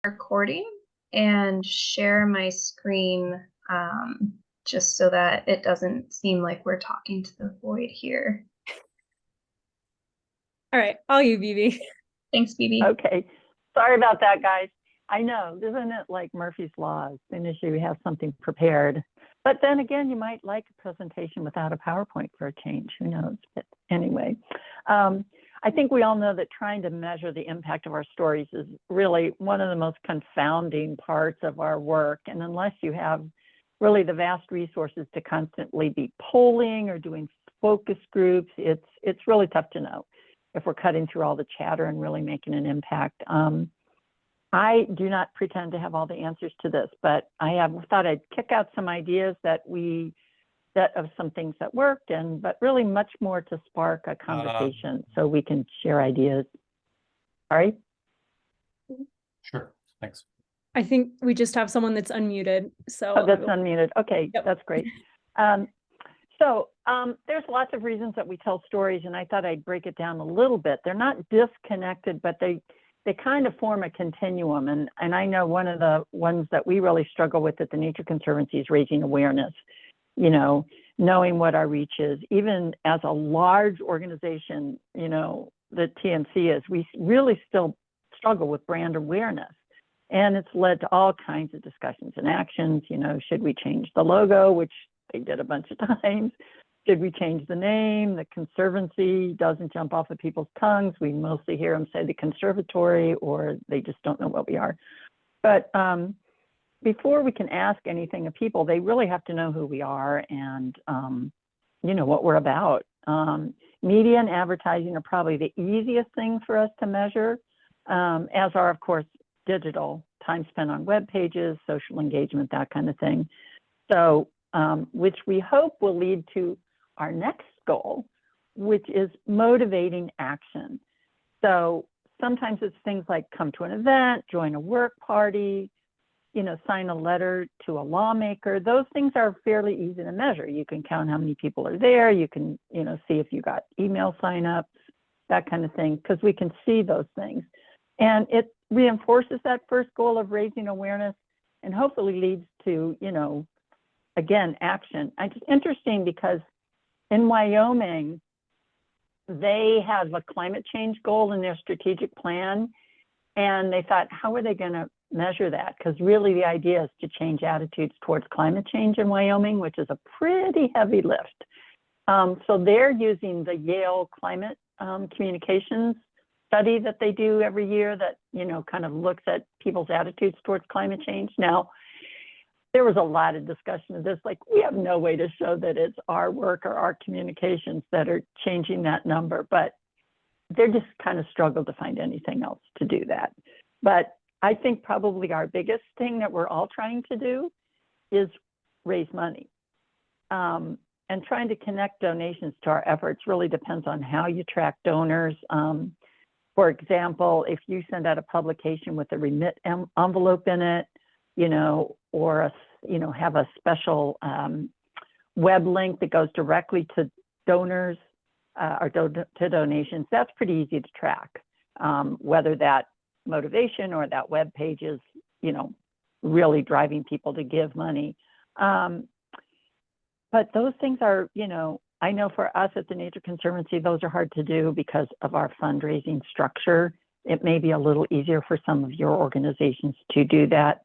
Recording and share my screen just so that it doesn't seem like we're talking to the void here. All right, all you, BB. Thanks, BB. Okay. Sorry about that, guys. I know, isn't it like Murphy's Law? As soon as you have something prepared. But then again, you might like a presentation without a PowerPoint for a change. Who knows? But anyway, I think we all know that trying to measure the impact of our stories is really one of the most confounding parts of our work. And unless you have really the vast resources to constantly be polling or doing focus groups, it's really tough to know if we're cutting through all the chatter and really making an impact. I do not pretend to have all the answers to this, but I thought I'd kick out some ideas that of some things that worked, but really much more to spark a conversation so we can share ideas. All right? Sure, thanks. I think we just have someone that's unmuted. So that's unmuted. Okay, yep. That's great. There's lots of reasons that we tell stories, and I thought I'd break it down a little bit. They're not disconnected, but they kind of form a continuum. And I know one of the ones that we really struggle with at the Nature Conservancy is raising awareness, knowing what our reach is. Even as a large organization, the TNC is, we really still struggle with brand awareness. And it's led to all kinds of discussions and actions. Should we change the logo, which they did a bunch of times? Should we change the name? The Conservancy doesn't jump off of people's tongues. We mostly hear them say the conservatory, or they just don't know what we are. But before we can ask anything of people, they really have to know who we are and, what we're about. Media and advertising are probably the easiest thing for us to measure, as are, of course, digital, time spent on web pages, social engagement, that kind of thing. So, which we hope will lead to our next goal, which is motivating action. So sometimes it's things like come to an event, join a work party, sign a letter to a lawmaker. Those things are fairly easy to measure. You can count how many people are there. You can, see if you got email signups, that kind of thing, because we can see those things. And it reinforces that first goal of raising awareness and hopefully leads to, again, action. It's just interesting because in Wyoming, they have a climate change goal in their strategic plan. And they thought, how are they going to measure that? Because really the idea is to change attitudes towards climate change in Wyoming, which is a pretty heavy lift. So they're using the Yale climate communications study that they do every year that, kind of looks at people's attitudes towards climate change. Now, there was a lot of discussion of this, like we have no way to show that it's our work or our communications that are changing that number, but they're just kind of struggled to find anything else to do that. But I think probably our biggest thing that we're all trying to do is raise money. And trying to connect donations to our efforts really depends on how you track donors. For example, if you send out a publication with a remit envelope in it, or have a special web link that goes directly to donors or to donations, that's pretty easy to track, whether that motivation or that web page is, really driving people to give money. But those things are, I know for us at the Nature Conservancy, those are hard to do because of our fundraising structure. It may be a little easier for some of your organizations to do that,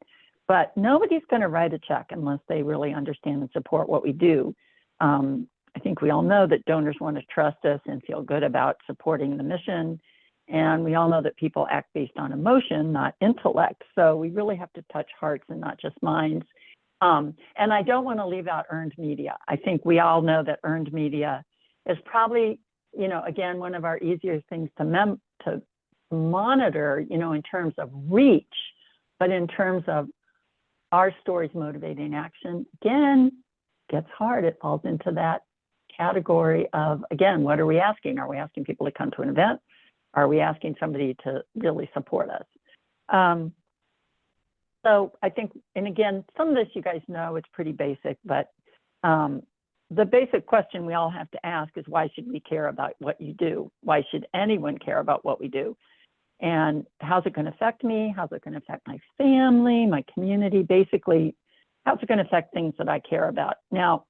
but nobody's going to write a check unless they really understand and support what we do. I think we all know that donors want to trust us and feel good about supporting the mission. And we all know that people act based on emotion, not intellect. So we really have to touch hearts and not just minds. And I don't want to leave out earned media. I think we all know that earned media is probably, again, one of our easier things to monitor, in terms of reach, but in terms of our stories motivating action, again, gets hard. It falls into that category of, again, what are we asking? Are we asking people to come to an event? Are we asking somebody to really support us? So I think, and again, some of this you guys know, it's pretty basic, but the basic question we all have to ask is, why should we care about what you do? Why should anyone care about what we do? And how's it going to affect me? How's it going to affect my family, my community? Basically, how's it going to affect things that I care about? Now,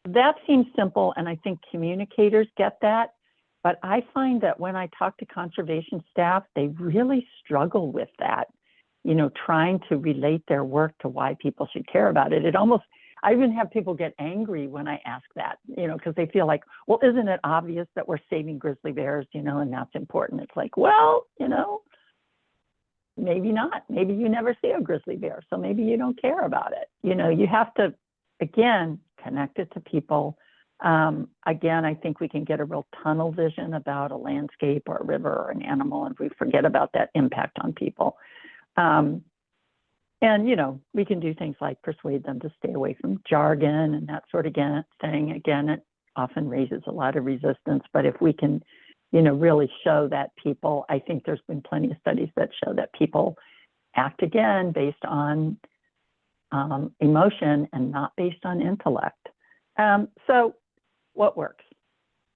that seems simple, and I think communicators get that. But I find that when I talk to conservation staff, they really struggle with that, you know, trying to relate their work to why people should care about it. It almost, I even have people get angry when I ask that, you know, because they feel like, well, isn't it obvious that we're saving grizzly bears, you know, and that's important. It's like, well, you know, maybe not. Maybe you never see a grizzly bear, so maybe you don't care about it. You know, you have to, again, connect it to people. Again, I think we can get a real tunnel vision about a landscape or a river or an animal, and we forget about that impact on people. And, you know, we can do things like persuade them to stay away from jargon and that sort of thing. Again, it often raises a lot of resistance, but if we can, you know, really show that people, I think there's been plenty of studies that show that people act again based on emotion and not based on intellect. So what works?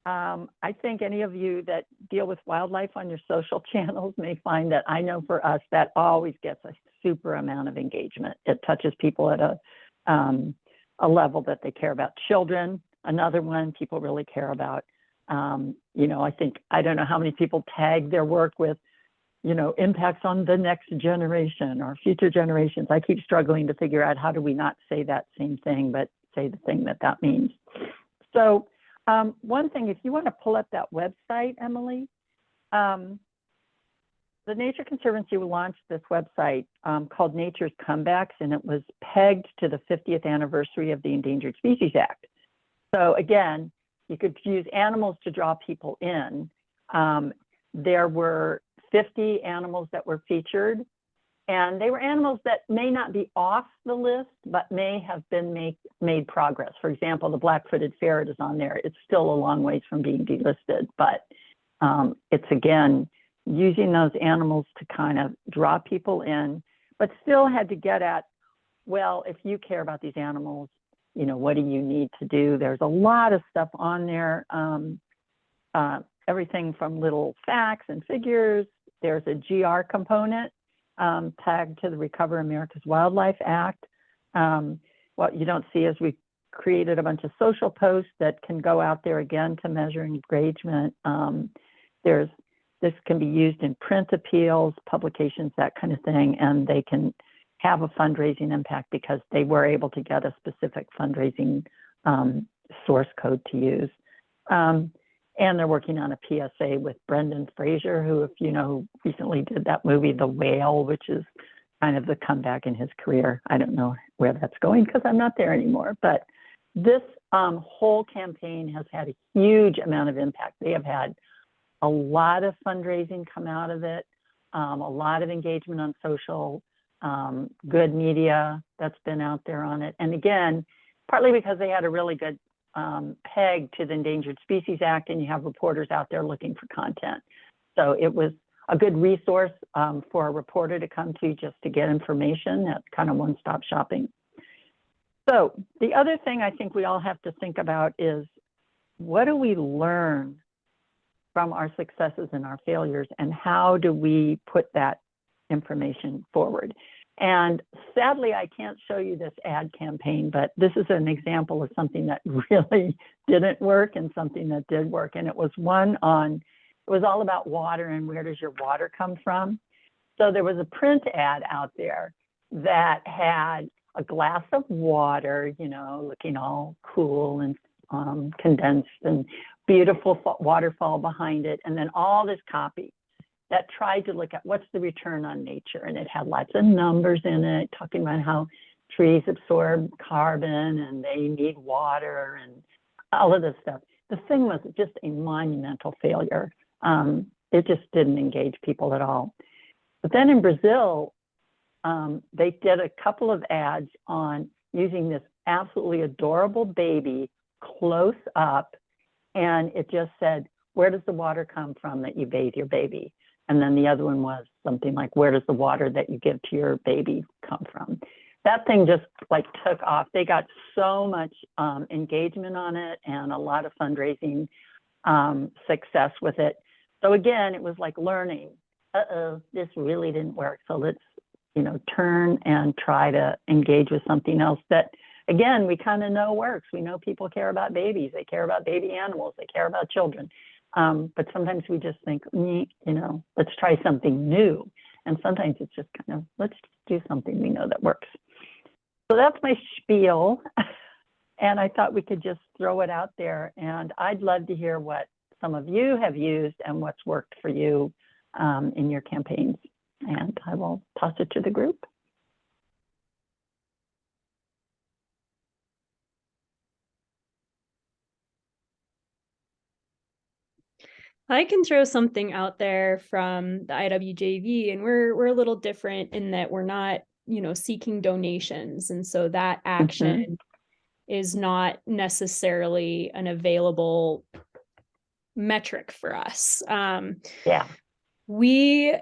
I think any of you that deal with wildlife on your social channels may find that, I know for us, that always gets a super amount of engagement. It touches people at a level that they care about. Children, another one people really care about. You know, I don't know how many people tag their work with, you know, impacts on the next generation or future generations. I keep struggling to figure out how do we not say that same thing, but say the thing that that means. So one thing, if you want to pull up that website, Emily, the Nature Conservancy launched this website called Nature's Comebacks, and it was pegged to the 50th anniversary of the Endangered Species Act. So again, you could use animals to draw people in. There were 50 animals that were featured, and they were animals that may not be off the list, but may have been made progress. For example, the black-footed ferret is on there. It's still a long ways from being delisted, but it's, again, using those animals to kind of draw people in, but still had to get at, well, if you care about these animals, you know, what do you need to do? There's a lot of stuff on there, everything from little facts and figures. There's a GR component tagged to the Recover America's Wildlife Act. What you don't see is we created a bunch of social posts that can go out there again to measure engagement. This can be used in print appeals, publications, that kind of thing, and they can have a fundraising impact because they were able to get a specific fundraising source code to use. And they're working on a PSA with Brendan Fraser, who, if you know, recently did that movie, The Whale, which is kind of the comeback in his career. I don't know where that's going because I'm not there anymore, but this whole campaign has had a huge amount of impact. They have had a lot of fundraising come out of it, a lot of engagement on social, good media that's been out there on it. And again, partly because they had a really good peg to the Endangered Species Act, and you have reporters out there looking for content. So it was a good resource for a reporter to come to just to get information, that kind of one-stop shopping. So the other thing I think we all have to think about is, what do we learn from our successes and our failures, and how do we put that information forward? And sadly, I can't show you this ad campaign, but this is an example of something that really didn't work and something that did work. And it was one on, it was all about water and where does your water come from? So there was a print ad out there that had a glass of water, you know, looking all cool and condensed, and beautiful waterfall behind it, and then all this copy that tried to look at what's the return on nature. And it had lots of numbers in it, talking about how trees absorb carbon and they need water and all of this stuff. The thing was just a monumental failure. It just didn't engage people at all. But then in Brazil, they did a couple of ads on using this absolutely adorable baby close up, and it just said, where does the water come from that you bathe your baby? And then the other one was something like, where does the water that you give to your baby come from? That thing just like took off. They got so much engagement on it and a lot of fundraising success with it. So again, it was like learning. uh-oh, this really didn't work. So let's, turn and try to engage with something else that, again, we kind of know works. We know people care about babies. They care about baby animals. They care about children. But sometimes we just think, let's try something new. And sometimes it's just kind of, let's do something we know that works. So that's my spiel. And I thought we could just throw it out there. And I'd love to hear what some of you have used and what's worked for you in your campaigns. And I will toss it to the group. I can throw something out there from the IWJV, and we're a little different in that we're not, seeking donations. And so that action is not necessarily an available metric for us. Yeah. We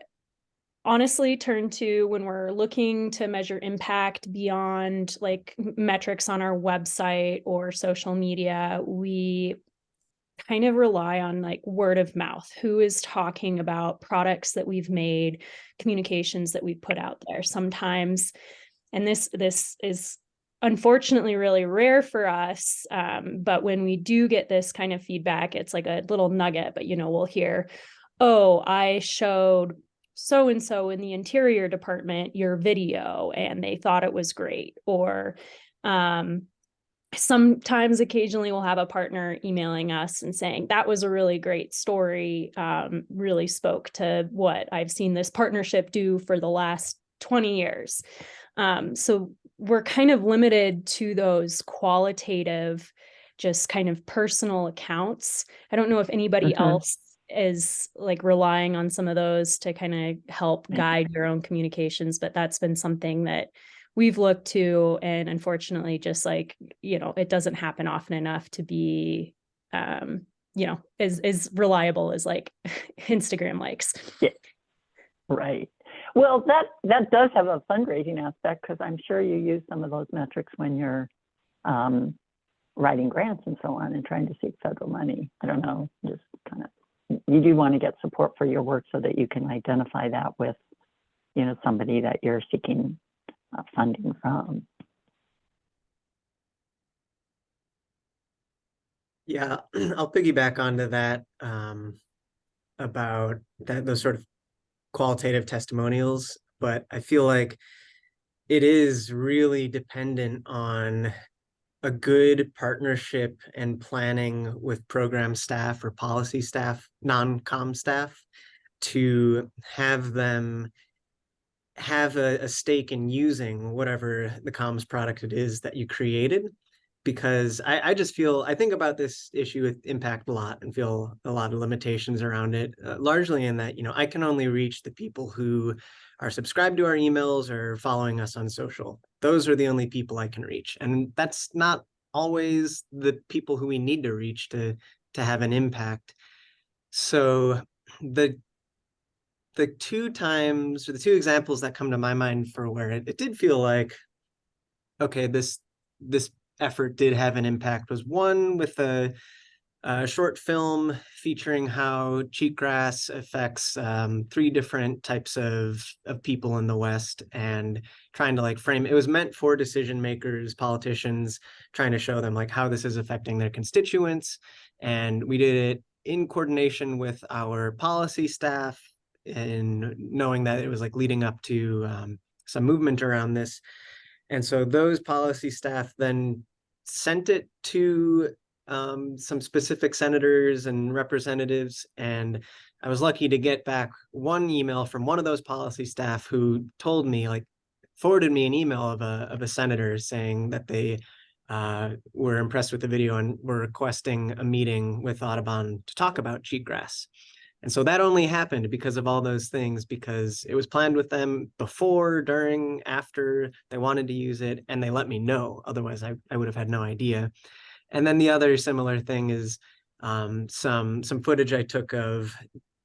honestly turn to, when we're looking to measure impact beyond like metrics on our website or social media, we kind of rely on like word of mouth. Who is talking about products that we've made, communications that we put out there? Sometimes, and this is unfortunately really rare for us, but when we do get this kind of feedback, it's like a little nugget, but we'll hear, oh, I showed so-and-so in the interior department your video and they thought it was great. Or sometimes occasionally we'll have a partner emailing us and saying that was a really great story, really spoke to what I've seen this partnership do for the last 20 years. So we're kind of limited to those qualitative, just kind of personal accounts. I don't know if anybody else is like relying on some of those to kind of help guide your own communications, but that's been something that we've looked to, and unfortunately just like, it doesn't happen often enough to be, as reliable as like Instagram likes. Yeah. Right. Well, that does have a fundraising aspect, because I'm sure you use some of those metrics when you're writing grants and so on and trying to seek federal money. I don't know, just kind of, you do want to get support for your work so that you can identify that with, somebody that you're seeking funding from. Yeah, I'll piggyback onto that about those sort of qualitative testimonials, but I feel like it is really dependent on a good partnership and planning with program staff or policy staff, non-com staff, to have them have a stake in using whatever the comms product it is that you created. Because I just feel, I think about this issue with impact a lot and feel a lot of limitations around it, largely in that, I can only reach the people who are subscribed to our emails or following us on social. Those are the only people I can reach. And that's not always the people who we need to reach to have an impact. So the two times, or the two examples that come to my mind for where it did feel like, okay, this effort did have an impact, was one with a short film featuring how cheatgrass affects 3 different types of people in the West, and trying to like frame, it was meant for decision makers, politicians, trying to show them like how this is affecting their constituents. And we did it in coordination with our policy staff, and knowing that it was like leading up to some movement around this. And so those policy staff then sent it to some specific senators and representatives. And I was lucky to get back one email from one of those policy staff who told me, like, forwarded me an email of a senator saying that they were impressed with the video and were requesting a meeting with Audubon to talk about cheatgrass. And so that only happened because of all those things, because it was planned with them before, during, after they wanted to use it, and they let me know. Otherwise, I would have had no idea. And then the other similar thing is some footage I took of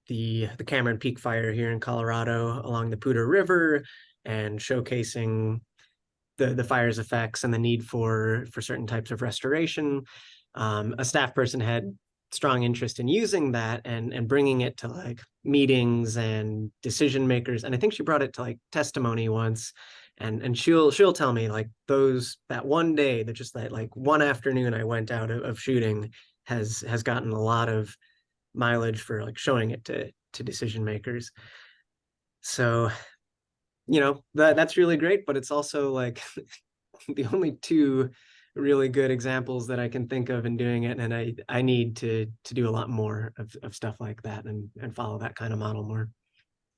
the Cameron Peak fire here in Colorado along the Poudre River, and showcasing the fire's effects and the need for certain types of restoration. A staff person had strong interest in using that and bringing it to like meetings and decision makers. And I think she brought it to like testimony once. And she'll tell me like that one day, that just that like one afternoon I went out of shooting has gotten a lot of mileage for like showing it to decision makers. So, that's really great, but it's also like the only two really good examples that I can think of in doing it. And I need to do a lot more of stuff like that and follow that kind of model more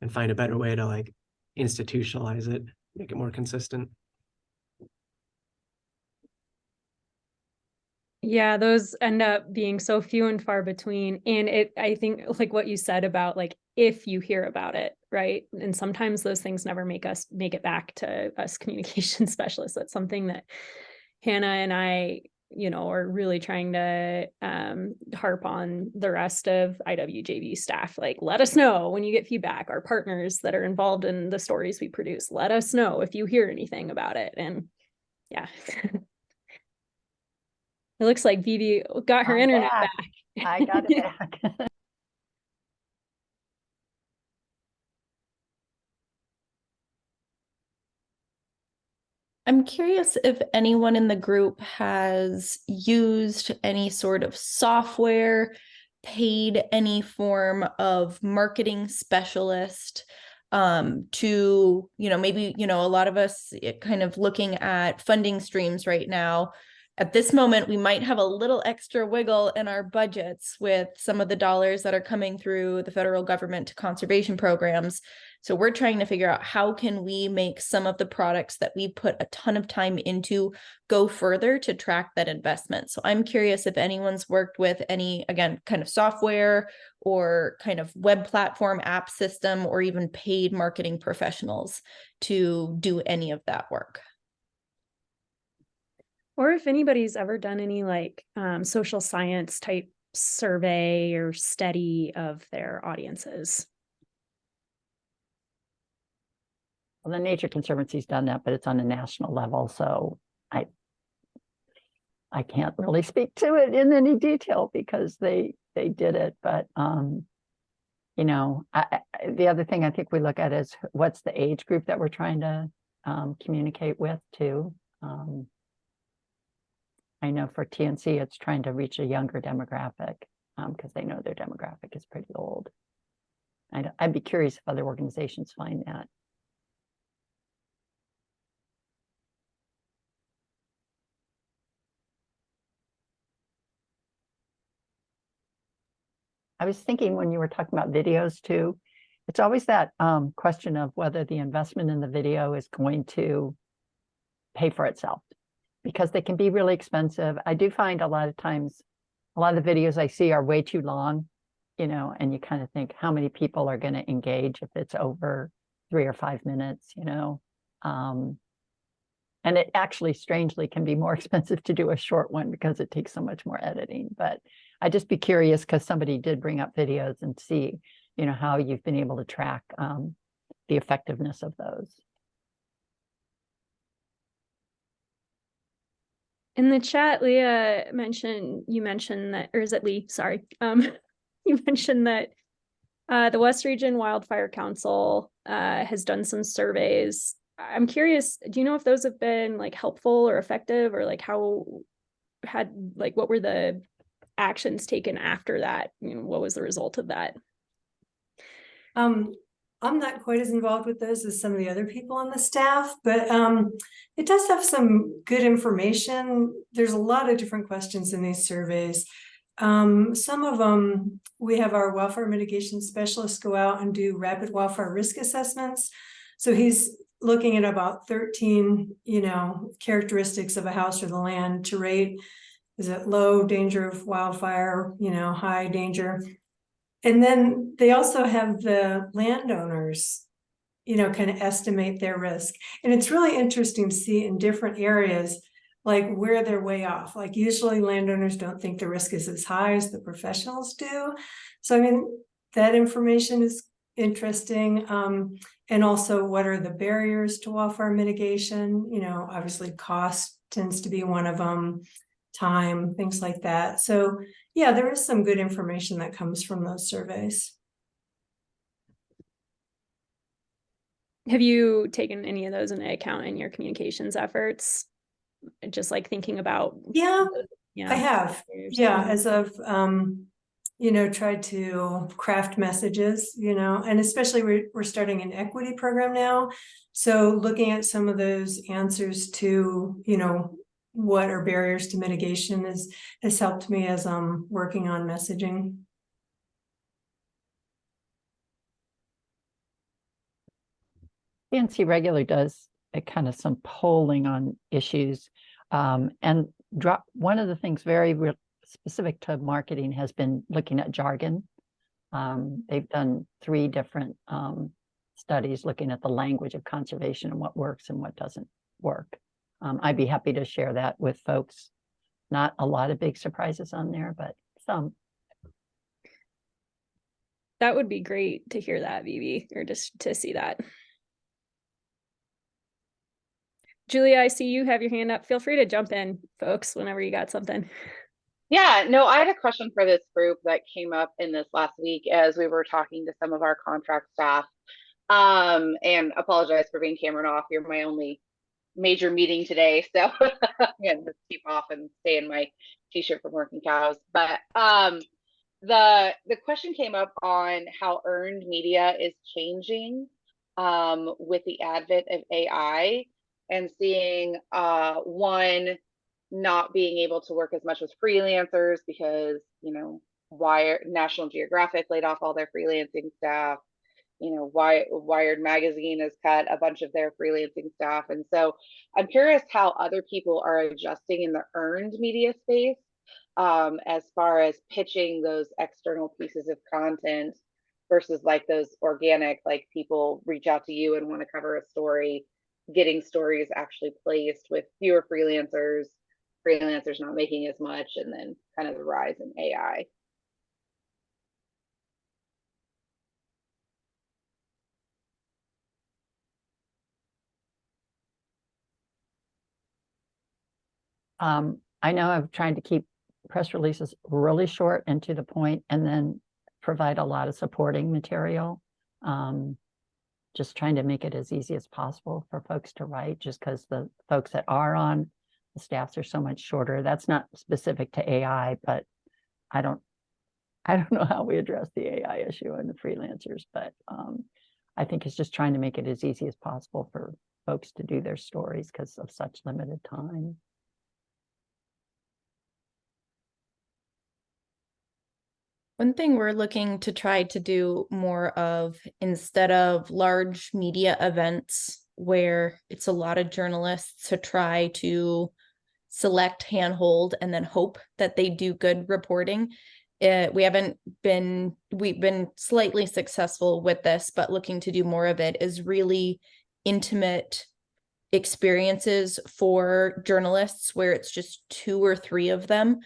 and find a better way to like institutionalize it, make it more consistent. Yeah, those end up being so few and far between. And I think like what you said about like, if you hear about it, right? And sometimes those things never make it back to us communication specialists. That's something that Hannah and I, are really trying to harp on the rest of IWJB staff. Like, let us know when you get feedback. Our partners that are involved in the stories we produce, let us know if you hear anything about it. And yeah. It looks like Vivi got her internet back. I got it back. I'm curious if anyone in the group has used any sort of software, paid any form of marketing specialist to, maybe, a lot of us kind of looking at funding streams right now. At this moment, we might have a little extra wiggle in our budgets with some of the dollars that are coming through the federal government to conservation programs. So we're trying to figure out how can we make some of the products that we put a ton of time into go further to track that investment. So I'm curious if anyone's worked with any, again, kind of software or kind of web platform app system or even paid marketing professionals to do any of that work. Or if anybody's ever done any like social science type survey or study of their audiences. Well, the Nature Conservancy's done that, but it's on a national level, so I can't really speak to it in any detail because they did it. But the other thing I think we look at is what's the age group that we're trying to communicate with too. I know for TNC, it's trying to reach a younger demographic because they know their demographic is pretty old. I'd be curious if other organizations find that. I was thinking when you were talking about videos too, it's always that question of whether the investment in the video is going to pay for itself, because they can be really expensive. I do find a lot of times, a lot of the videos I see are way too long, and you kind of think how many people are going to engage if it's over 3 or 5 minutes, and it actually strangely can be more expensive to do a short one because it takes so much more editing. But I'd just be curious because somebody did bring up videos and see, how you've been able to track the effectiveness of those. In the chat, Leah you mentioned that, or is it Lee? Sorry. You mentioned that the West Region Wildfire Council has done some surveys. I'm curious, do you know if those have been like helpful or effective, or like what were the actions taken after that? What was the result of that? I'm not quite as involved with those as some of the other people on the staff, but it does have some good information. There's a lot of different questions in these surveys. Some of them, we have our wildfire mitigation specialists go out and do rapid wildfire risk assessments. So he's looking at about 13, characteristics of a house or the land to rate. Is it low danger of wildfire, high danger? And then they also have the landowners, kind of estimate their risk. And it's really interesting to see in different areas, like where they're way off. Like usually landowners don't think the risk is as high as the professionals do. So, that information is interesting. And also what are the barriers to wildfire mitigation? Obviously cost tends to be one of them. time, things like that. So yeah, there is some good information that comes from those surveys. Have you taken any of those into account in your communications efforts? Just like thinking about, Yeah, yeah, I have. Yeah, as I've tried to craft messages, and especially we're starting an equity program now. So looking at some of those answers to, what are barriers to mitigation has helped me as I'm working on messaging. PNC regularly does a kind of some polling on issues, and one of the things very specific to marketing has been looking at jargon. They've done 3 different studies looking at the language of conservation and what works and what doesn't work. I'd be happy to share that with folks. Not a lot of big surprises on there, but some. That would be great to hear that, Vivi, or just to see that. Julia, I see you have your hand up. Feel free to jump in, folks, whenever you got something. Yeah, no, I had a question for this group that came up in this last week as we were talking to some of our contract staff. And apologize for being camera off. You're my only major meeting today, so I'm gonna just keep off and stay in my t-shirt from Working Cows. But the question came up on how earned media is changing with the advent of AI, and seeing one, not being able to work as much with freelancers because National Geographic laid off all their freelancing staff. Wired magazine has cut a bunch of their freelancing staff, and so I'm curious how other people are adjusting in the earned media space, as far as pitching those external pieces of content versus like those organic, like people reach out to you and want to cover a story, getting stories actually placed with fewer freelancers not making as much, and then kind of the rise in AI. I know I've tried to keep press releases really short and to the point, and then provide a lot of supporting material. Just trying to make it as easy as possible for folks to write, just because the folks that are on the staffs are so much shorter. That's not specific to AI, but I don't know how we address the AI issue and the freelancers, but I think it's just trying to make it as easy as possible for folks to do their stories because of such limited time. One thing we're looking to try to do more of, instead of large media events where it's a lot of journalists, to try to select, handhold, and then hope that they do good reporting. We've been slightly successful with this, but looking to do more of it is really intimate experiences for journalists where it's just 2 or 3 of them,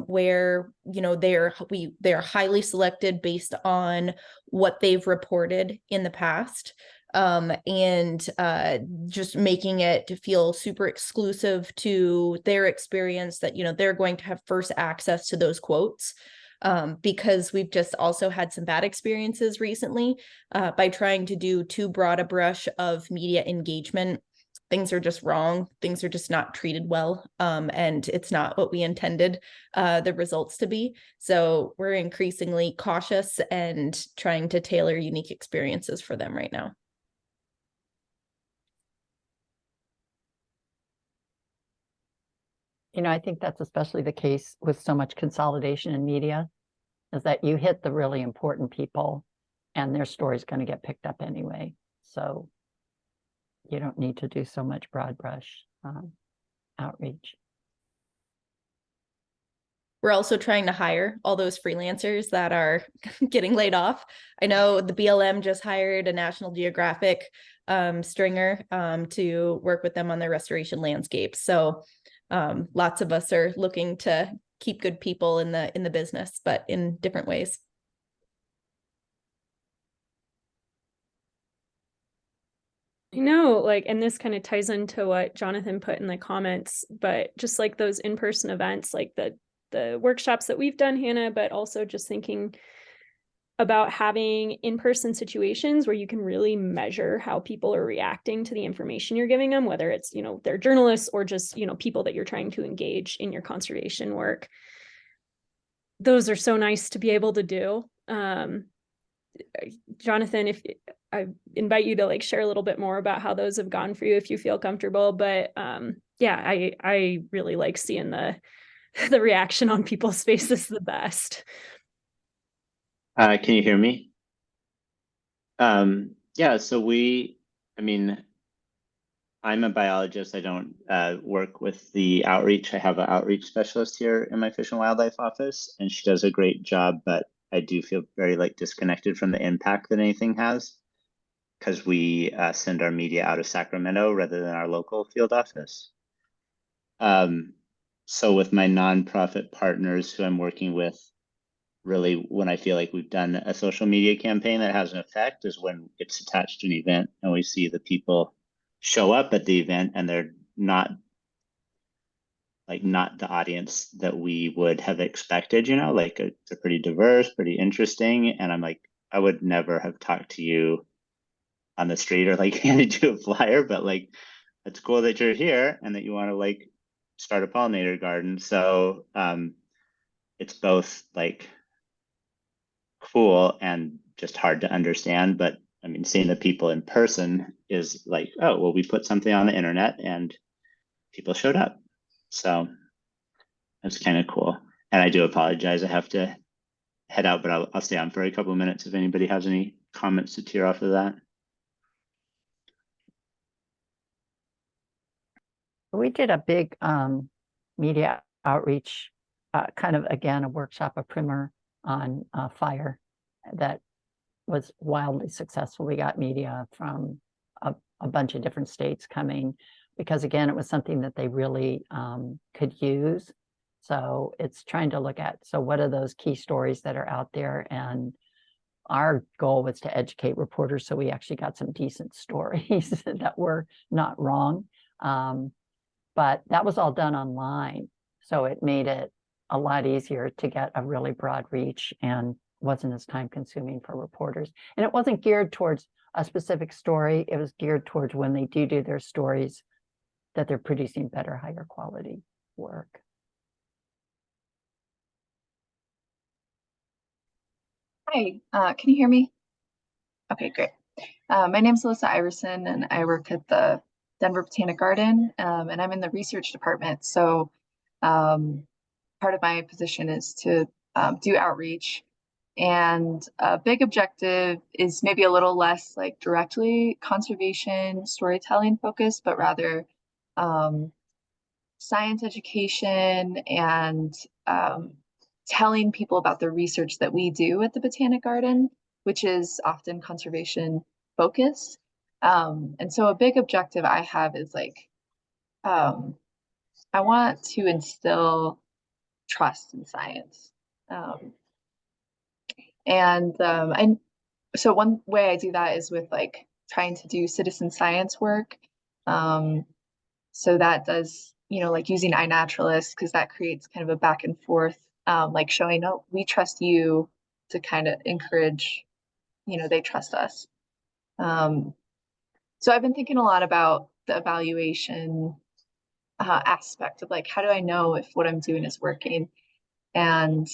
where they're highly selected based on what they've reported in the past, and just making it to feel super exclusive to their experience, that they're going to have first access to those quotes, because we've just also had some bad experiences recently by trying to do too broad a brush of media engagement. Things are just wrong. Things are just not treated well. And it's not what we intended the results to be. So we're increasingly cautious and trying to tailor unique experiences for them right now. I think that's especially the case with so much consolidation in media, is that you hit the really important people and their story's going to get picked up anyway. So you don't need to do so much broad brush outreach. We're also trying to hire all those freelancers that are getting laid off. I know the BLM just hired a National Geographic stringer to work with them on their restoration landscapes. So lots of us are looking to keep good people in the business, but in different ways. I know, like, and this kind of ties into what Jonathan put in the comments, but just like those in-person events, like the workshops that we've done, Hannah, but also just thinking about having in-person situations where you can really measure how people are reacting to the information you're giving them, whether it's, you know, they're journalists or just, you know, people that you're trying to engage in your conservation work. Those are so nice to be able to do. Jonathan, if I invite you to like share a little bit more about how those have gone for you, if you feel comfortable. But yeah, I really like seeing the the reaction on people's faces the best. Can you hear me? Yeah, so I mean, I'm a biologist. I don't work with the outreach. I have an outreach specialist here in my Fish and Wildlife office, and she does a great job, but I do feel very like disconnected from the impact that anything has because we send our media out of Sacramento rather than our local field office. So with my nonprofit partners who I'm working with, really when I feel like we've done a social media campaign that has an effect is when it's attached to an event and we see the people show up at the event and they're not the audience that we would have expected, you know, like they're pretty diverse, pretty interesting. And I'm like, I would never have talked to you on the street or like handed you a flyer, but like, it's cool that you're here and that you want to like start a pollinator garden. So it's both like cool and just hard to understand. But I mean, seeing the people in person is like, oh, well, we put something on the internet and people showed up. So that's kind of cool. And I do apologize. I have to head out, but I'll stay on for a couple of minutes if anybody has any comments to tear off of that. We did a big media outreach, kind of, again, a workshop, a primer on fire that was wildly successful. We got media from a bunch of different states coming because, again, it was something that they really could use. So it's trying to look at, so what are those key stories that are out there? And our goal was to educate reporters. So we actually got some decent stories that were not wrong. But that was all done online. So it made it a lot easier to get a really broad reach and wasn't as time consuming for reporters. And it wasn't geared towards a specific story. It was geared towards when they do their stories that they're producing better, higher quality work. Hi, can you hear me? Okay, great. My name's Alyssa Iverson, and I work at the Denver Botanic Garden, and I'm in the research department. So part of my position is to do outreach. And a big objective is maybe a little less like directly conservation storytelling focused, but rather science education and telling people about the research that we do at the Botanic Garden, which is often conservation focused. And so a big objective I have is like, I want to instill trust in science. And so one way I do that is with like trying to do citizen science work. So that does, you know, like using iNaturalist, because that creates kind of a back and forth, like showing, oh, we trust you, to kind of encourage, you know, they trust us. So I've been thinking a lot about the evaluation aspect of like, how do I know if what I'm doing is working? And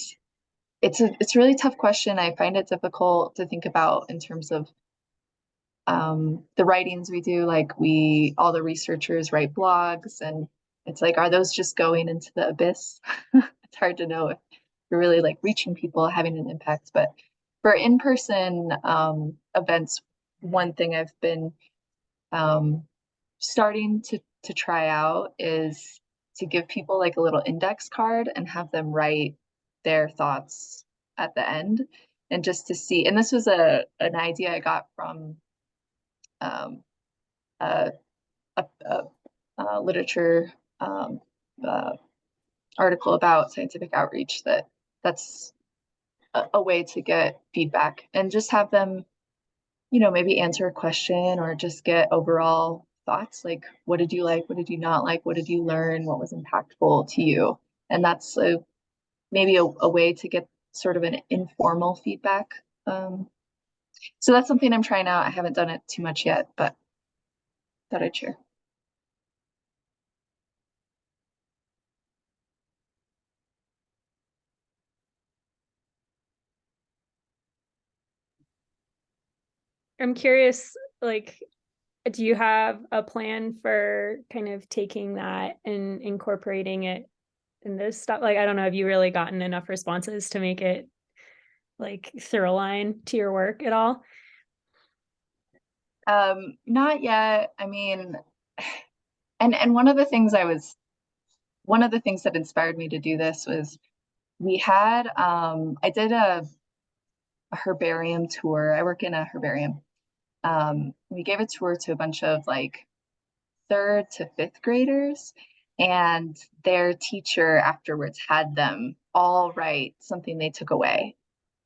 it's a really tough question. I find it difficult to think about in terms of the writings we do. Like all the researchers write blogs, and it's like, are those just going into the abyss? It's hard to know if you're really like reaching people, having an impact. But for in-person events, one thing I've been starting to try out is to give people like a little index card and have them write their thoughts at the end, and just to see. And this was an idea I got from a, literature article about scientific outreach, that's a way to get feedback, and just have them maybe answer a question or just get overall thoughts like, what did you like? What did you not like? What did you learn? What was impactful to you? And that's maybe a way to get sort of an informal feedback. So that's something I'm trying out. I haven't done it too much yet, but thought I'd share. I'm curious, like, do you have a plan for kind of taking that and incorporating it in this stuff? Like, I don't know, have you really gotten enough responses to make it like through line to your work at all? Not yet. I mean, and one of the things that inspired me to do this was we had I did a herbarium tour. I work in a herbarium. We gave a tour to a bunch of like 3rd to 5th graders, and their teacher afterwards had them all write something they took away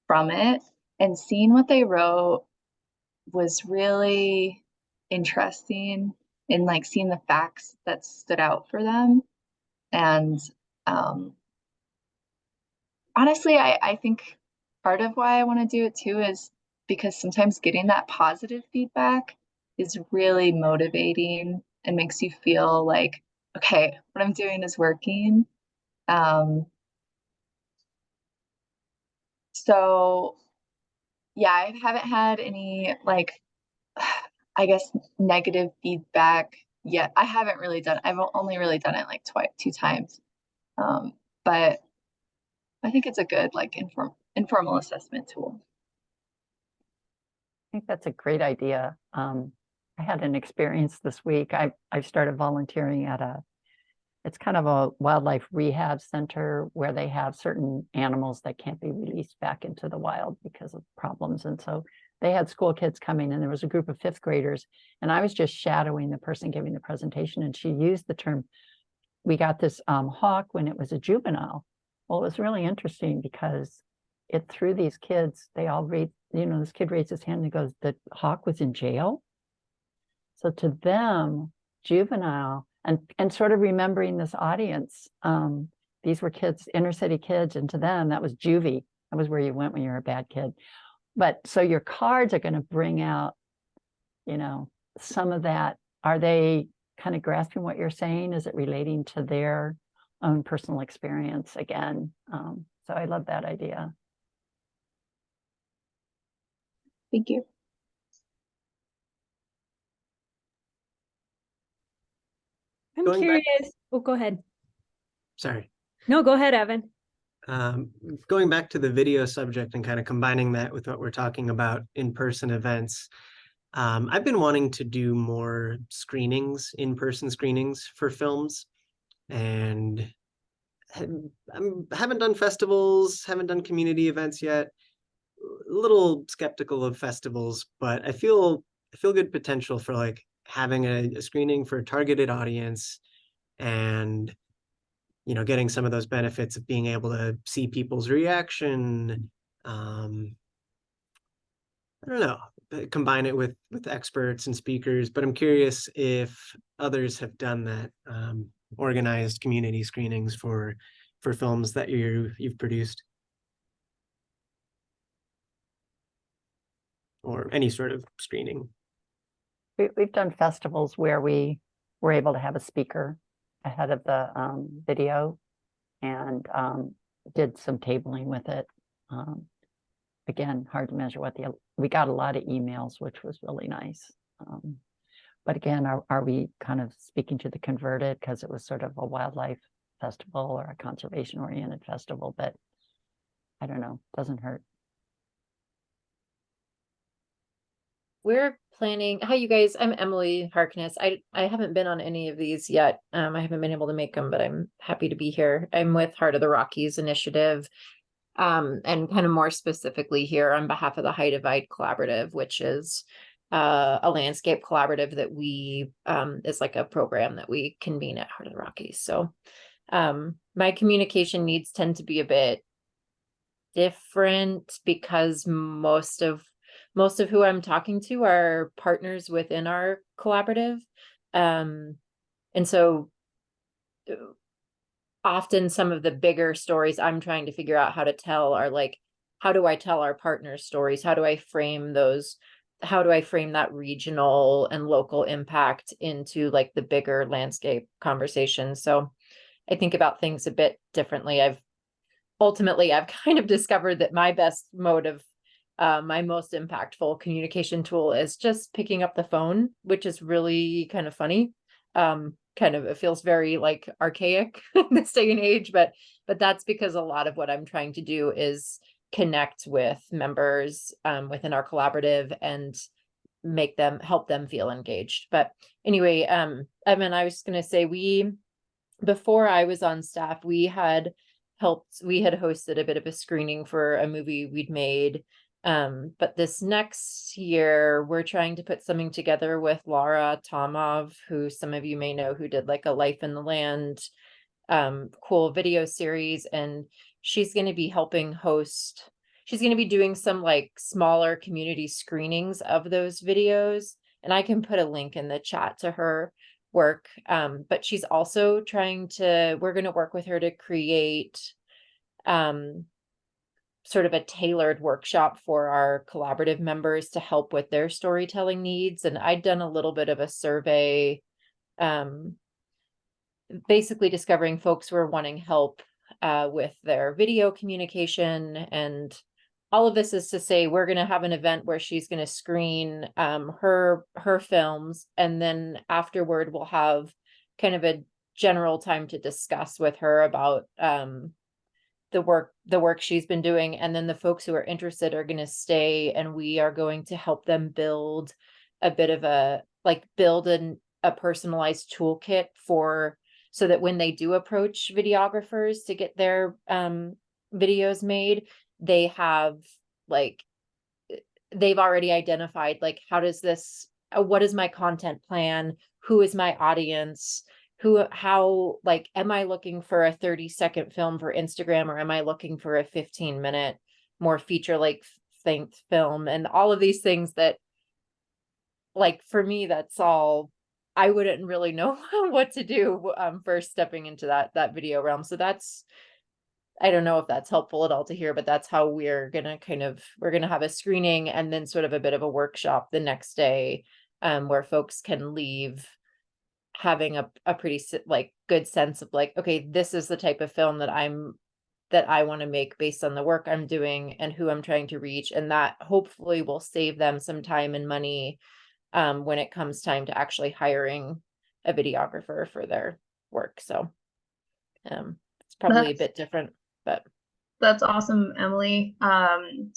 from it. And seeing what they wrote was really interesting, in like seeing the facts that stood out for them. And honestly, I think part of why I want to do it too is because sometimes getting that positive feedback is really motivating and makes you feel like, okay, what I'm doing is working. So yeah, I haven't had any like, I guess, negative feedback yet. I've only really done it like 2 times. But I think it's a good like informal assessment tool. I think that's a great idea. I had an experience this week. I've started volunteering at it's kind of a wildlife rehab center where they have certain animals that can't be released back into the wild because of problems. And so they had school kids coming, and there was a group of 5th graders, and I was just shadowing the person giving the presentation, and she used the term, we got this hawk when it was a juvenile. Well, it was really interesting because it threw these kids, they all read, this kid raised his hand and goes, the hawk was in jail. So to them, juvenile, and sort of remembering this audience, these were kids, inner city kids, and to them, that was juvie. That was where you went when you were a bad kid. But so your cards are going to bring out, some of that. Are they kind of grasping what you're saying? Is it relating to their own personal experience again? So I love that idea. Thank you. I'm Going back- curious. Oh, go ahead. Sorry. No, go ahead, Evan. Going back to the video subject and kind of combining that with what we're talking about in-person events, I've been wanting to do more screenings, in-person screenings for films, and haven't done festivals, haven't done community events yet. A little skeptical of festivals, but I feel good potential for like having a screening for a targeted audience, and getting some of those benefits of being able to see people's reaction. I don't know, combine it with experts and speakers, but I'm curious if others have done that, organized community screenings for films that you've produced, or any sort of screening. We've done festivals where we were able to have a speaker ahead of the video, and did some tabling with it. Again, hard to measure we got a lot of emails, which was really nice. But again, are we kind of speaking to the converted because it was sort of a wildlife festival or a conservation oriented festival? But I don't know, doesn't hurt. We're planning, hi you guys, I'm Emily Harkness. I haven't been on any of these yet. I haven't been able to make them, but I'm happy to be here. I'm with Heart of the Rockies initiative, and kind of more specifically here on behalf of the High Divide Collaborative, which is a landscape collaborative that we is like a program that we convene at Heart of the Rockies. So my communication needs tend to be a bit different because most of most of who I'm talking to are partners within our collaborative. And so often some of the bigger stories I'm trying to figure out how to tell are like, how do I tell our partners stories? How do I frame those? How do I frame that regional and local impact into like the bigger landscape conversation? So I think about things a bit differently. I've kind of discovered that my best mode of my most impactful communication tool is just picking up the phone, which is really kind of funny. It feels very like archaic in this day and age, but that's because a lot of what I'm trying to do is connect with members within our collaborative and help them feel engaged. But anyway, Evan, I was going to say, before I was on staff, we had hosted a bit of a screening for a movie we'd made. But this next year, we're trying to put something together with Laura Tomov, who some of you may know, who did like a Life in the Land, cool video series. And she's going to be helping host. She's going to be doing some like smaller community screenings of those videos. And I can put a link in the chat to her work. But she's also we're going to work with her to create sort of a tailored workshop for our collaborative members to help with their storytelling needs. And I'd done a little bit of a survey, basically discovering folks were wanting help with their video communication. And all of this is to say, we're going to have an event where she's going to screen her films. And then afterward, we'll have kind of a general time to discuss with her about the work she's been doing. And then the folks who are interested are going to stay, and we are going to help them build a bit of a personalized toolkit so that when they do approach videographers to get their videos made, they've already identified like, what is my content plan? Who is my audience? Am I looking for a 30-second film for Instagram, or am I looking for a 15-minute more feature length film? And all of these things that, like, for me, that's all, I wouldn't really know what to do first stepping into that video realm. So I don't know if that's helpful at all to hear, but that's how we're going to have a screening and then sort of a bit of a workshop the next day, where folks can leave having a pretty good sense of like, okay, this is the type of film that I want to make based on the work I'm doing and who I'm trying to reach. And that hopefully will save them some time and money when it comes time to actually hiring a videographer for their work. So it's probably a bit different, but that's awesome, Emily. And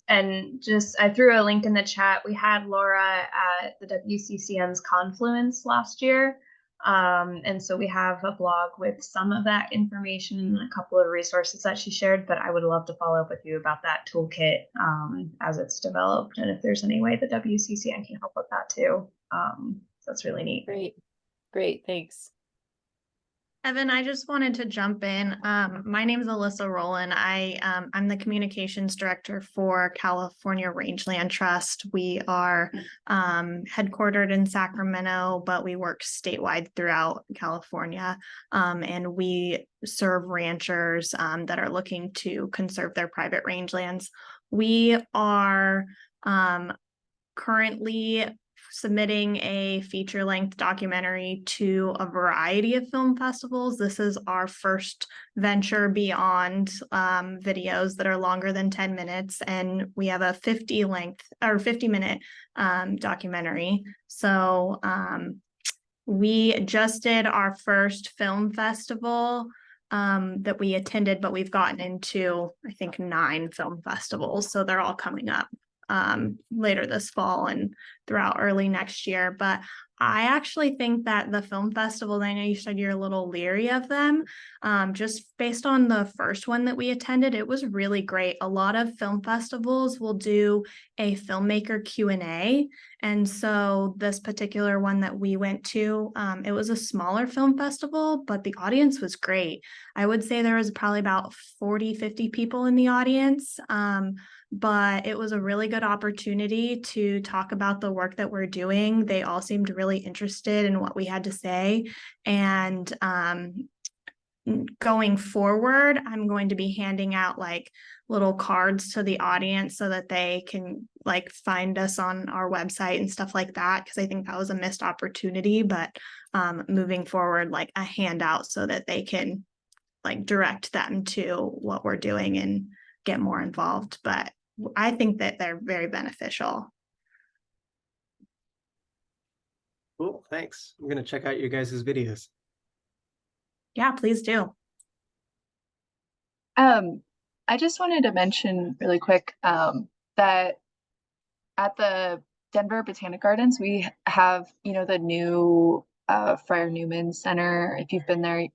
I threw a link in the chat. We had Laura at the WCCN's Confluence last year. And so we have a blog with some of that information and a couple of resources that she shared, but I would love to follow up with you about that toolkit as it's developed, and if there's any way the WCCN can help with that too. That's really neat. Great, thanks. Evan, I just wanted to jump in. My name is Alyssa Rowland. I'm the communications director for California Rangeland Trust. We are headquartered in Sacramento, but we work statewide throughout California. And we serve ranchers that are looking to conserve their private rangelands. We are currently submitting a feature-length documentary to a variety of film festivals. This is our first venture beyond videos that are longer than 10 minutes, and we have a 50-minute documentary. So we just did our first film festival that we attended, but we've gotten into, I think, 9 film festivals. So they're all coming up later this fall and throughout early next year. But I actually think that the film festivals, I know you said you're a little leery of them, just based on the first one that we attended, it was really great. A lot of film festivals will do a filmmaker Q&A, And so this particular one that we went to, it was a smaller film festival, but the audience was great. I would say there was probably about 40, 50 people in the audience. But it was a really good opportunity to talk about the work that we're doing. They all seemed really interested in what we had to say. And going forward, I'm going to be handing out like little cards to the audience so that they can like find us on our website and stuff like that, because I think that was a missed opportunity. But moving forward, like a handout so that they can like direct them to what we're doing and get more involved. But I think that they're very beneficial. Cool, thanks. I'm gonna check out your guys' videos. Yeah, please do. I just wanted to mention really quick that at the Denver Botanic Gardens, we have, the new Friar Newman Center. If you've been there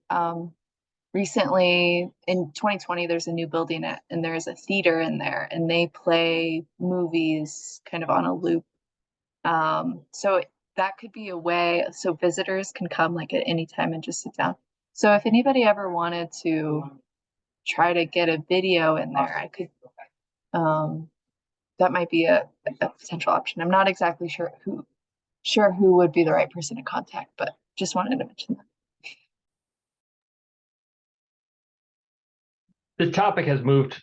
recently, in 2020, there's a new building and there's a theater in there, and they play movies kind of on a loop. So that could be a way so visitors can come like at any time and just sit down. So if anybody ever wanted to try to get a video in there, I could, that might be a potential option. I'm not exactly sure who would be the right person to contact, but just wanted to mention that. The topic has moved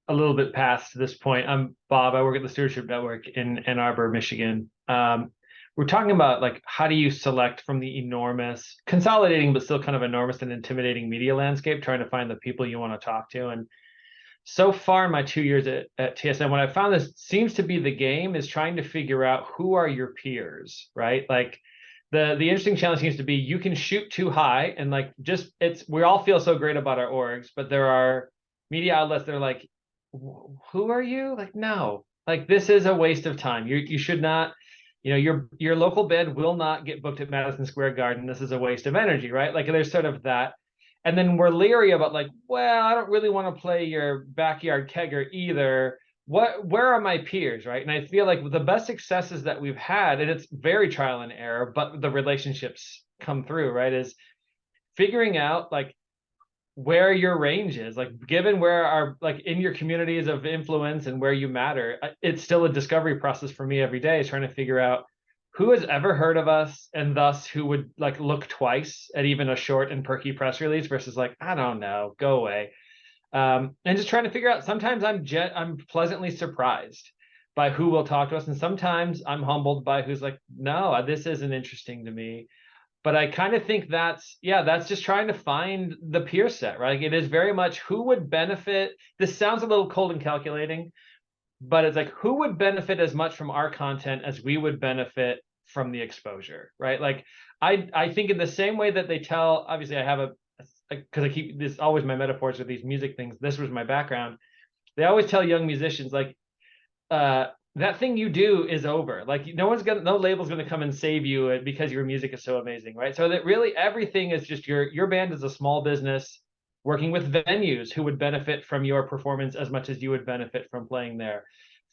a little bit past this point. I'm Bob. I work at the Stewardship Network in Ann Arbor, Michigan. We're talking about like, how do you select from the enormous, consolidating, but still kind of enormous and intimidating media landscape, trying to find the people you want to talk to. And so far in my 2 years at TSN, what I found this seems to be the game is trying to figure out who are your peers, right? Like the interesting challenge seems to be you can shoot too high and like we all feel so great about our orgs, but there are media outlets that are like, who are you? Like, no, like this is a waste of time. You should not, your local band will not get booked at Madison Square Garden. This is a waste of energy, right? Like there's sort of that. And then we're leery about like, well, I don't really want to play your backyard kegger either. Where are my peers, right? And I feel like the best successes that we've had, and it's very trial and error, but the relationships come through, right? Is figuring out like where your range is, like given where our like in your communities of influence and where you matter. It's still a discovery process for me every day, is trying to figure out who has ever heard of us and thus who would like look twice at even a short and perky press release versus like, I don't know, go away. And just trying to figure out, sometimes I'm pleasantly surprised by who will talk to us. And sometimes I'm humbled by who's like, no, this isn't interesting to me. But I kind of think that's just trying to find the peer set, right? Like it is very much who would benefit. This sounds a little cold and calculating, but it's like who would benefit as much from our content as we would benefit from the exposure, right? Like I think in the same way that they tell, obviously I have because I keep this always my metaphors with these music things. This was my background. They always tell young musicians like, that thing you do is over. Like no label's gonna come and save you because your music is so amazing, right? So that really everything is just your band is a small business working with venues who would benefit from your performance as much as you would benefit from playing there.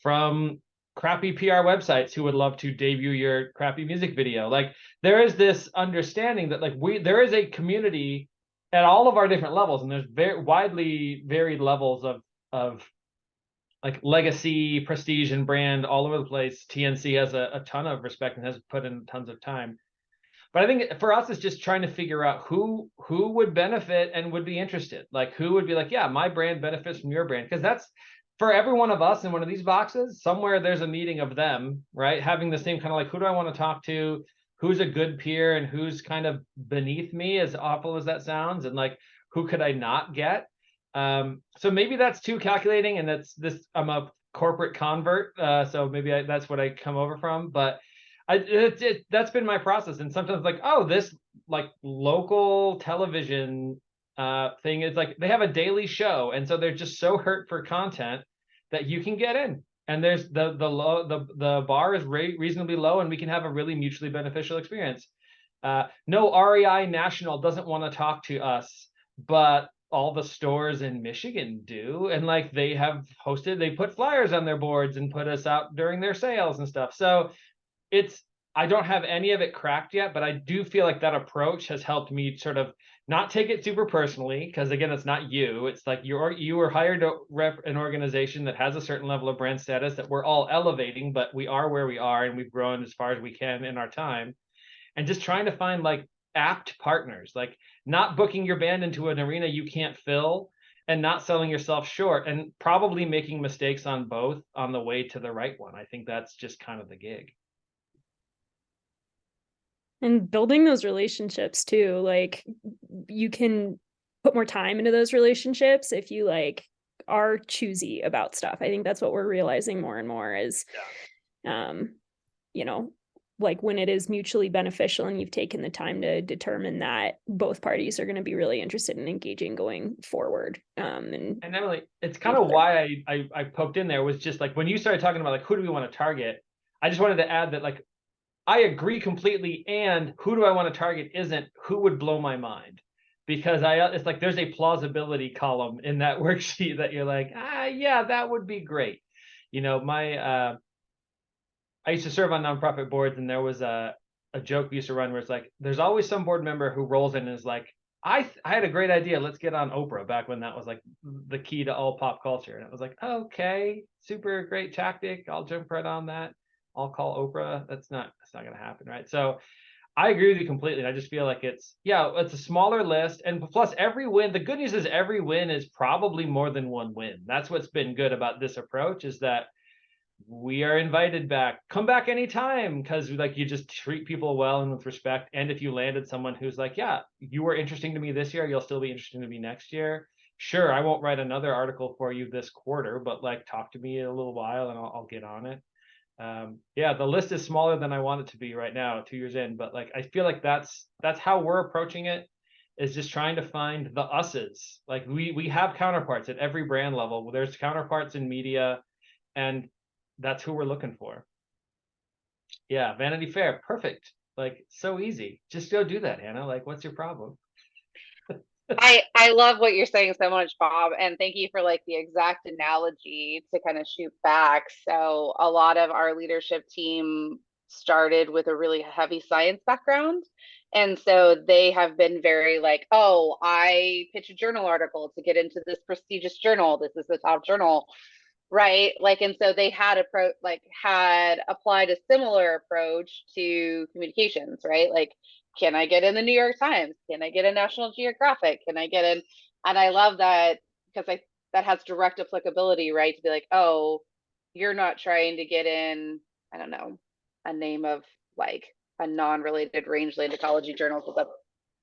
From crappy PR websites who would love to debut your crappy music video. Like there is this understanding that like there is a community at all of our different levels, and there's very widely varied levels of like legacy, prestige, and brand all over the place. TNC has a ton of respect and has put in tons of time. But I think for us, it's just trying to figure out who would benefit and would be interested. Like who would be like, yeah, my brand benefits from your brand. Because that's for every one of us in one of these boxes, somewhere there's a meeting of them, right? Having the same kind of like, who do I want to talk to? Who's a good peer and who's kind of beneath me, as awful as that sounds? And like, who could I not get? So maybe that's too calculating, and I'm a corporate convert, so maybe that's what I come over from. But that's been my process. And sometimes like, oh, this like local television thing is like they have a daily show, and so they're just so hurt for content that you can get in, and there's the bar is reasonably low, and we can have a really mutually beneficial experience. No REI National doesn't want to talk to us, but all the stores in Michigan do. And like they put flyers on their boards and put us out during their sales and stuff. So I don't have any of it cracked yet, but I do feel like that approach has helped me sort of not take it super personally, because again, it's not you. It's like you were hired to rep an organization that has a certain level of brand status that we're all elevating, but we are where we are and we've grown as far as we can in our time. And just trying to find like apt partners, like not booking your band into an arena you can't fill and not selling yourself short, and probably making mistakes on both on the way to the right one. I think that's just kind of the gig. And building those relationships too, like you can put more time into those relationships if you like are choosy about stuff. I think that's what we're realizing more and more is, you know, like when it is mutually beneficial and you've taken the time to determine that both parties are going to be really interested in engaging going forward. And Emily, it's kind of why I poked in there was just like when you started talking about like who do we want to target, I just wanted to add that like I agree completely, and who do I want to target isn't who would blow my mind, because it's like there's a plausibility column in that worksheet that you're like, yeah, that would be great. You know, I used to serve on nonprofit boards, and there was a joke we used to run where it's like, there's always some board member who rolls in and is like, I had a great idea. Let's get on Oprah, back when that was like the key to all pop culture. And it was like, okay, super great tactic. I'll jump right on that. I'll call Oprah. That's not going to happen, right? So I agree with you completely. I just feel like it's a smaller list. And plus every win, the good news is every win is probably more than one win. That's what's been good about this approach, is that we are invited back. Come back anytime, because like you just treat people well and with respect. And if you landed someone who's like, yeah, you were interesting to me this year, you'll still be interesting to me next year. Sure, I won't write another article for you this quarter, but like talk to me in a little while and I'll get on it. Yeah, the list is smaller than I want it to be right now, 2 years in, but like I feel like that's how we're approaching it, is just trying to find the us's. Like we have counterparts at every brand level. There's counterparts in media, and that's who we're looking for. Yeah, Vanity Fair, perfect. Like so easy. Just go do that, Hannah. Like, what's your problem? I love what you're saying so much, Bob, and thank you for like the exact analogy to kind of shoot back. So a lot of our leadership team started with a really heavy science background. And so they have been very like, oh, I pitch a journal article to get into this prestigious journal. This is the top journal, right? Like, and so they had applied a similar approach to communications, right? Like, can I get in the New York Times? Can I get in National Geographic? Can I get in? And I love that, because that has direct applicability, right? To be like, oh, you're not trying to get in, I don't know, a name of like a non-related rangeland ecology journal, because that's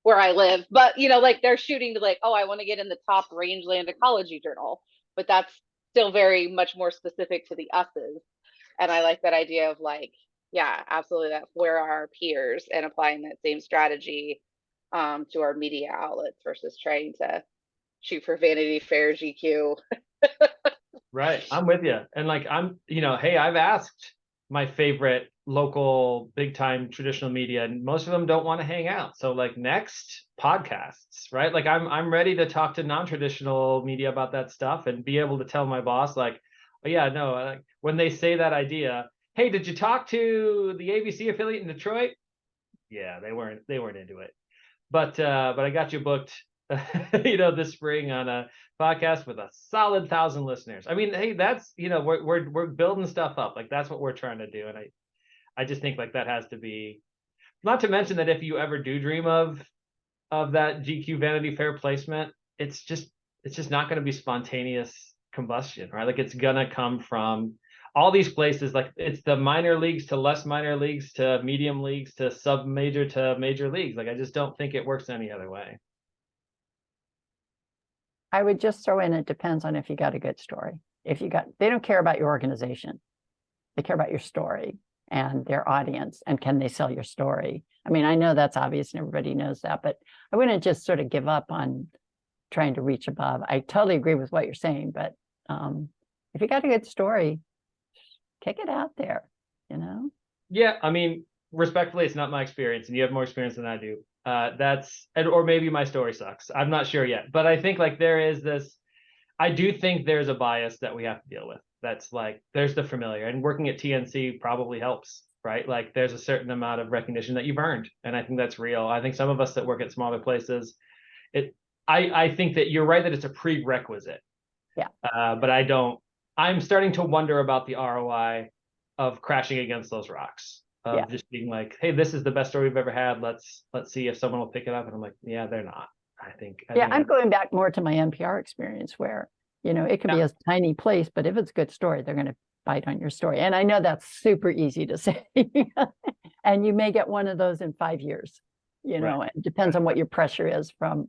where I live. But you know, like they're shooting to like, oh, I want to get in the top rangeland ecology journal, but that's still very much more specific to the us's. And I like that idea of like, yeah, absolutely, that where are our peers, and applying that same strategy to our media outlets versus trying to shoot for Vanity Fair GQ. Right, I'm with you. And like hey, I've asked my favorite local big time traditional media, and most of them don't want to hang out. So like next podcasts, right? Like I'm ready to talk to non-traditional media about that stuff and be able to tell my boss like, oh yeah, no, when they say that idea, hey, did you talk to the ABC affiliate in Detroit? Yeah, they weren't into it. But I got you booked this spring on a podcast with a solid 1,000 listeners. I mean, hey, that's we're building stuff up. Like that's what we're trying to do. And I just think like that has to be, not to mention that if you ever do dream of that GQ Vanity Fair placement, it's just not going to be spontaneous combustion, right? Like it's gonna come from all these places. Like it's the minor leagues to less minor leagues to medium leagues to sub major to major leagues. Like I just don't think it works any other way. I would just throw in, it depends on if you got a good story. They don't care about your organization. They care about your story and their audience, and can they sell your story? I mean, I know that's obvious and everybody knows that, but I wouldn't just sort of give up on trying to reach above. I totally agree with what you're saying, but if you got a good story, kick it out there, Yeah, I mean, respectfully, it's not my experience, and you have more experience than I do. Or maybe my story sucks. I'm not sure yet, but I think like I do think there's a bias that we have to deal with. That's like, there's the familiar, and working at TNC probably helps. right? Like there's a certain amount of recognition that you've earned. And I think that's real. I think some of us that work at smaller places, I think that you're right that it's a prerequisite. Yeah. But I'm starting to wonder about the ROI of crashing against those rocks, of just being like, hey, this is the best story we've ever had. Let's see if someone will pick it up. And I'm like, yeah, they're not. I think I'm going back more to my NPR experience where, it could be a tiny place, but if it's a good story, they're going to bite on your story. And I know that's super easy to say. And you may get one of those in 5 years, it depends on what your pressure is from,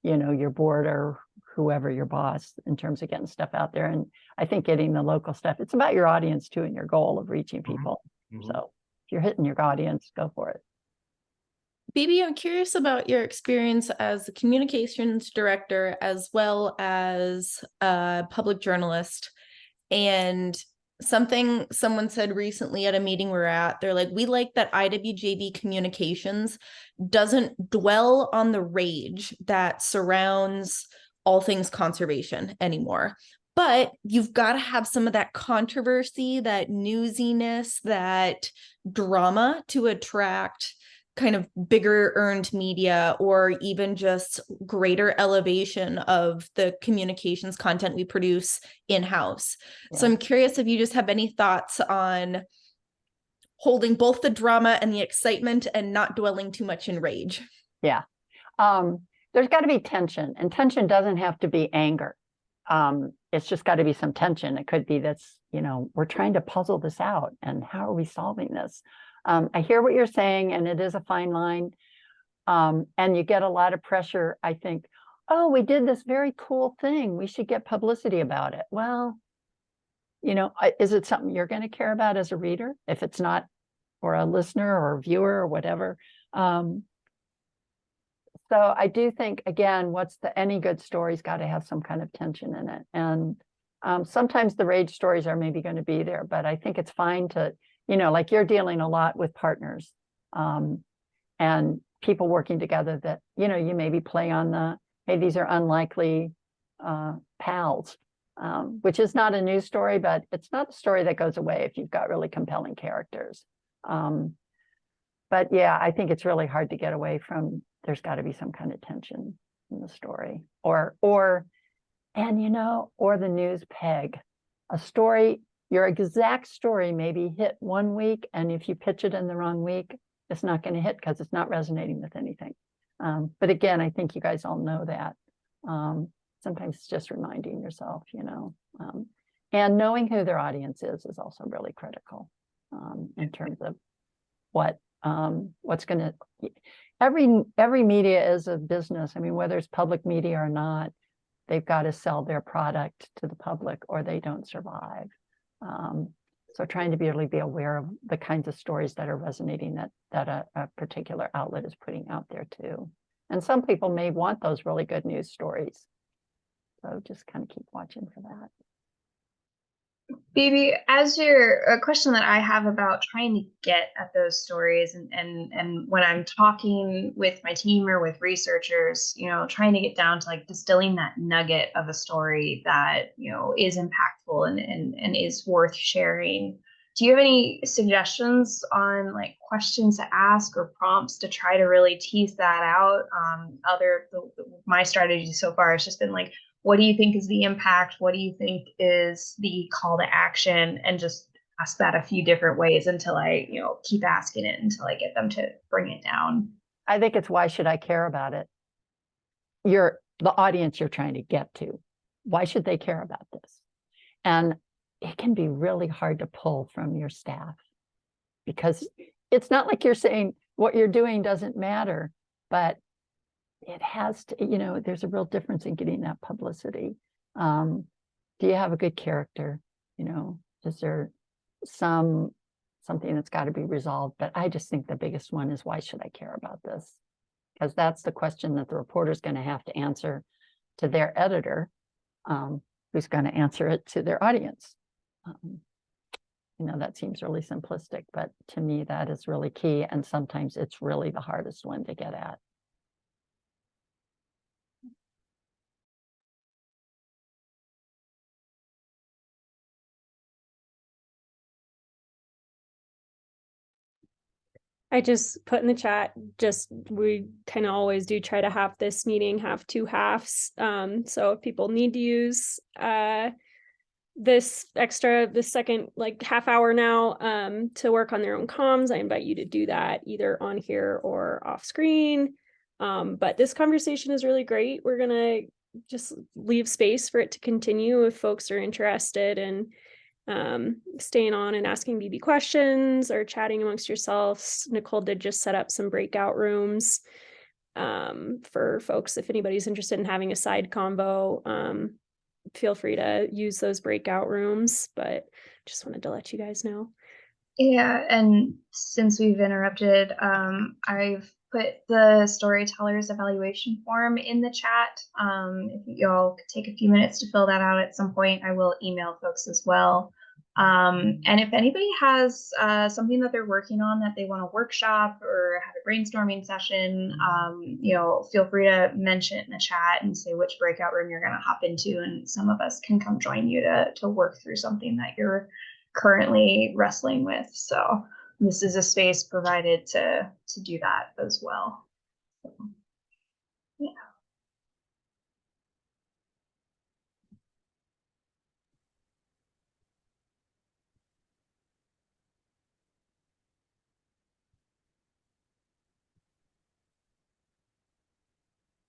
your board or whoever your boss in terms of getting stuff out there. And I think getting the local stuff, it's about your audience too, and your goal of reaching people. So if you're hitting your audience, go for it. Bibi, I'm curious about your experience as a communications director as well as a public journalist. And something someone said recently at a meeting we're at, they're like, we like that IWJB Communications doesn't dwell on the rage that surrounds all things conservation anymore. But you've got to have some of that controversy, that newsiness, that drama to attract kind of bigger earned media, or even just greater elevation of the communications content we produce in-house. Yeah. So I'm curious if you just have any thoughts on holding both the drama and the excitement and not dwelling too much in rage. Yeah. There's got to be tension, and tension doesn't have to be anger. It's just got to be some tension. It could be that's, we're trying to puzzle this out, and how are we solving this? I hear what you're saying, and it is a fine line. And you get a lot of pressure, I think, oh, we did this very cool thing. We should get publicity about it. Well, is it something you're going to care about as a reader? If it's not, or a listener or a viewer or whatever. So I do think, again, any good story's got to have some kind of tension in it. And sometimes the rage stories are maybe going to be there, but I think it's fine to, like you're dealing a lot with partners and people working together that, you maybe play on hey, these are unlikely pals, which is not a news story, but it's not a story that goes away if you've got really compelling characters. But yeah, I think it's really hard to get away from, there's got to be some kind of tension in the story or the news peg. A story, your exact story may be hit one week, and if you pitch it in the wrong week, it's not going to hit because it's not resonating with anything. But again, I think you guys all know that. Sometimes it's just reminding yourself, and knowing who their audience is also really critical in terms of what's going to. Every media is a business. I mean, whether it's public media or not, they've got to sell their product to the public or they don't survive. So trying to really be aware of the kinds of stories that are resonating that a particular outlet is putting out there too. And some people may want those really good news stories. So just kind of keep watching for that. Bibi, a question that I have about trying to get at those stories and when I'm talking with my team or with researchers, trying to get down to like distilling that nugget of a story that, is impactful and is worth sharing. Do you have any suggestions on like questions to ask or prompts to try to really tease that out? My strategy so far has just been like, what do you think is the impact? What do you think is the call to action? And just ask that a few different ways until I, keep asking it until I get them to bring it down. I think it's, why should I care about it? The audience you're trying to get to. Why should they care about this? And it can be really hard to pull from your staff because it's not like you're saying what you're doing doesn't matter, but it has to, there's a real difference in getting that publicity. Do you have a good character? Is there something that's got to be resolved? But I just think the biggest one is, why should I care about this? Because that's the question that the reporter's going to have to answer to their editor, who's going to answer it to their audience. That seems really simplistic, but to me, that is really key. And sometimes it's really the hardest one to get at. I just put in the chat, we kind of always do try to have this meeting have 2 halves. So if people need to use this second like half hour now to work on their own comms, I invite you to do that either on here or off screen. But this conversation is really great. We're gonna just leave space for it to continue if folks are interested in staying on and asking BB questions or chatting amongst yourselves. Nicole did just set up some breakout rooms for folks if anybody's interested in having a side convo. Feel free to use those breakout rooms, but just wanted to let you guys know. Yeah, and since we've interrupted, I've put the Storytellers evaluation form in the chat. If y'all could take a few minutes to fill that out at some point, I will email folks as well. And if anybody has something that they're working on that they want to workshop or have a brainstorming session, feel free to mention it in the chat and say which breakout room you're going to hop into, and some of us can come join you to work through something that you're currently wrestling with. So this is a space provided to do that as well. So, yeah.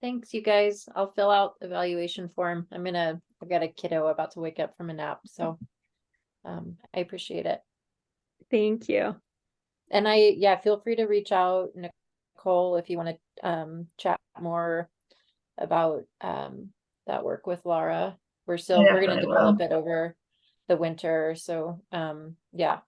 Thanks, you guys. I'll fill out the evaluation form. I've got a kiddo about to wake up from a nap, so I appreciate it. Thank you. And feel free to reach out, Nicole, if you want to chat more about that work with Laura. We're going to develop it over the winter. So yeah,